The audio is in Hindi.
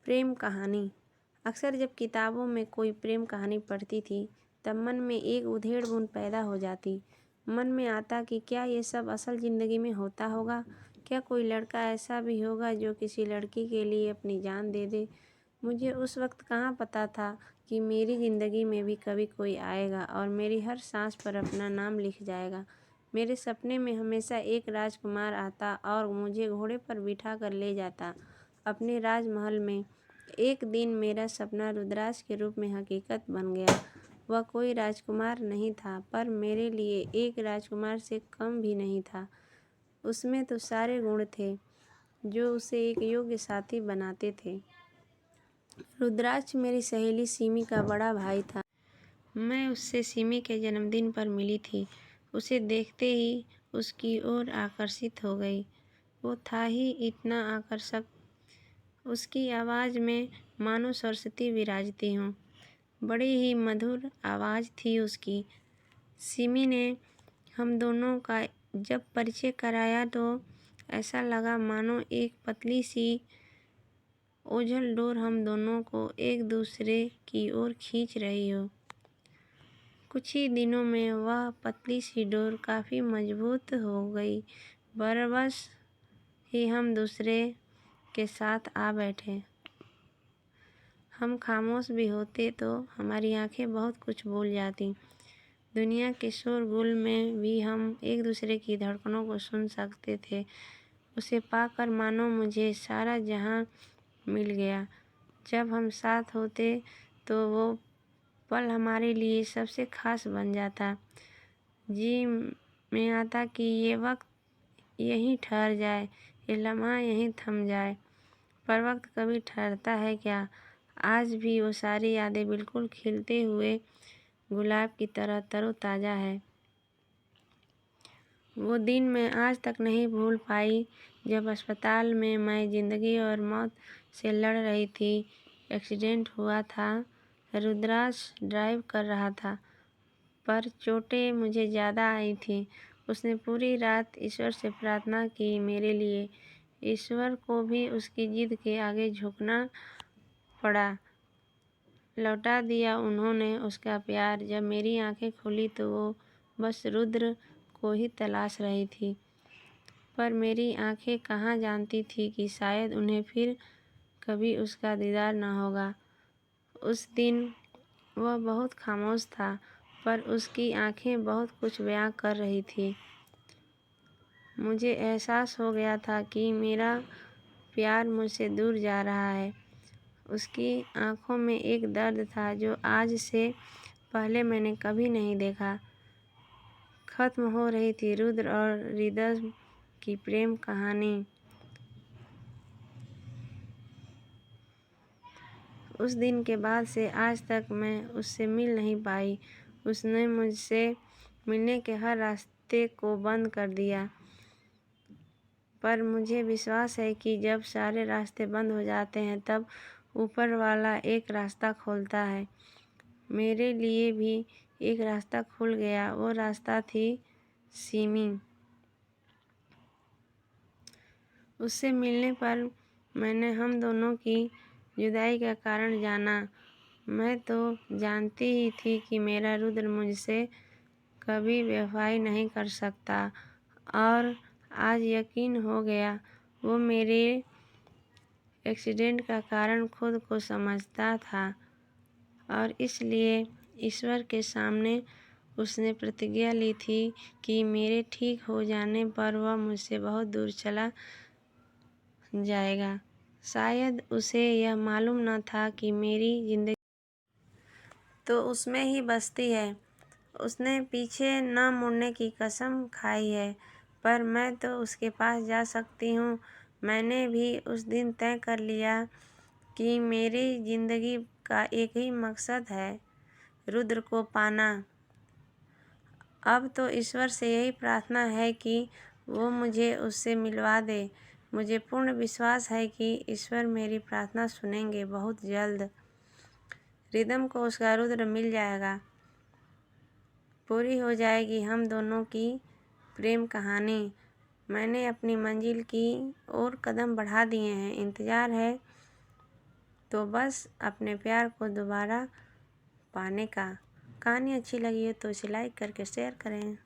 प्रेम कहानी। अक्सर जब किताबों में कोई प्रेम कहानी पढ़ती थी तब मन में एक उधेड़ बुन पैदा हो जाती। मन में आता कि क्या ये सब असल ज़िंदगी में होता होगा। क्या कोई लड़का ऐसा भी होगा जो किसी लड़की के लिए अपनी जान दे दे। मुझे उस वक्त कहाँ पता था कि मेरी ज़िंदगी में भी कभी कोई आएगा और मेरी हर सांस पर अपना नाम लिख जाएगा। मेरे सपने में हमेशा एक राजकुमार आता और मुझे घोड़े पर बिठा कर ले जाता अपने राजमहल में। एक दिन मेरा सपना रुद्राक्ष के रूप में हकीकत बन गया। वह कोई राजकुमार नहीं था, पर मेरे लिए एक राजकुमार से कम भी नहीं था। उसमें तो सारे गुण थे जो उसे एक योग्य साथी बनाते थे। रुद्राक्ष मेरी सहेली सिमी का बड़ा भाई था। मैं उससे सिमी के जन्मदिन पर मिली थी। उसे देखते ही उसकी ओर आकर्षित हो गई। वो था ही इतना आकर्षक। उसकी आवाज़ में मानो सरस्वती विराजती हों। बड़ी ही मधुर आवाज़ थी उसकी। सिमी ने हम दोनों का जब परिचय कराया तो ऐसा लगा मानो एक पतली सी ओझल डोर हम दोनों को एक दूसरे की ओर खींच रही हो। कुछ ही दिनों में वह पतली सी डोर काफ़ी मजबूत हो गई। बरबस ही हम दूसरे के साथ आ बैठे। हम खामोश भी होते तो हमारी आंखें बहुत कुछ बोल जाती। दुनिया के शोरगुल में भी हम एक दूसरे की धड़कनों को सुन सकते थे। उसे पाकर मानो मुझे सारा जहां मिल गया। जब हम साथ होते तो वो पल हमारे लिए सबसे खास बन जाता। जी में आता कि ये वक्त यहीं ठहर जाए, ये लम्हा यहीं थम जाए। पर वक्त कभी ठहरता है क्या? आज भी वो सारी यादें बिल्कुल खिलते हुए गुलाब की तरह तरोताज़ा है। वो दिन मैं आज तक नहीं भूल पाई जब अस्पताल में मैं ज़िंदगी और मौत से लड़ रही थी। एक्सीडेंट हुआ था। रुद्राक्ष ड्राइव कर रहा था, पर चोटें मुझे ज़्यादा आई थी। उसने पूरी रात ईश्वर से प्रार्थना की मेरे लिए। ईश्वर को भी उसकी जिद के आगे झुकना पड़ा। लौटा दिया उन्होंने उसका प्यार। जब मेरी आंखें खुली तो वो बस रुद्र को ही तलाश रही थी। पर मेरी आंखें कहाँ जानती थी कि शायद उन्हें फिर कभी उसका दीदार न होगा। उस दिन वह बहुत खामोश था, पर उसकी आंखें बहुत कुछ बयां कर रही थी। मुझे एहसास हो गया था कि मेरा प्यार मुझसे दूर जा रहा है। उसकी आंखों में एक दर्द था जो आज से पहले मैंने कभी नहीं देखा। खत्म हो रही थी रुद्र और रिदम की प्रेम कहानी। उस दिन के बाद से आज तक मैं उससे मिल नहीं पाई। उसने मुझसे मिलने के हर रास्ते को बंद कर दिया। पर मुझे विश्वास है कि जब सारे रास्ते बंद हो जाते हैं तब ऊपर वाला एक रास्ता खोलता है। मेरे लिए भी एक रास्ता खुल गया। वो रास्ता थी सिमी। उससे मिलने पर मैंने हम दोनों की जुदाई का कारण जाना। मैं तो जानती ही थी कि मेरा रुद्र मुझसे कभी बेवफाई नहीं कर सकता, और आज यकीन हो गया। वो मेरे एक्सीडेंट का कारण खुद को समझता था, और इसलिए ईश्वर के सामने उसने प्रतिज्ञा ली थी कि मेरे ठीक हो जाने पर वह मुझसे बहुत दूर चला जाएगा। शायद उसे यह मालूम न था कि मेरी जिंदगी तो उसमें ही बसती है। उसने पीछे न मुड़ने की कसम खाई है, पर मैं तो उसके पास जा सकती हूँ। मैंने भी उस दिन तय कर लिया कि मेरी जिंदगी का एक ही मकसद है, रुद्र को पाना। अब तो ईश्वर से यही प्रार्थना है कि वो मुझे उससे मिलवा दे। मुझे पूर्ण विश्वास है कि ईश्वर मेरी प्रार्थना सुनेंगे बहुत जल्द। रिदम को उसका रुद्र मिल जाएगा। पूरी हो जाएगी हम दोनों की प्रेम कहानी। मैंने अपनी मंजिल की ओर कदम बढ़ा दिए हैं। इंतज़ार है तो बस अपने प्यार को दोबारा पाने का। कहानी अच्छी लगी हो तो इसे लाइक करके शेयर करें।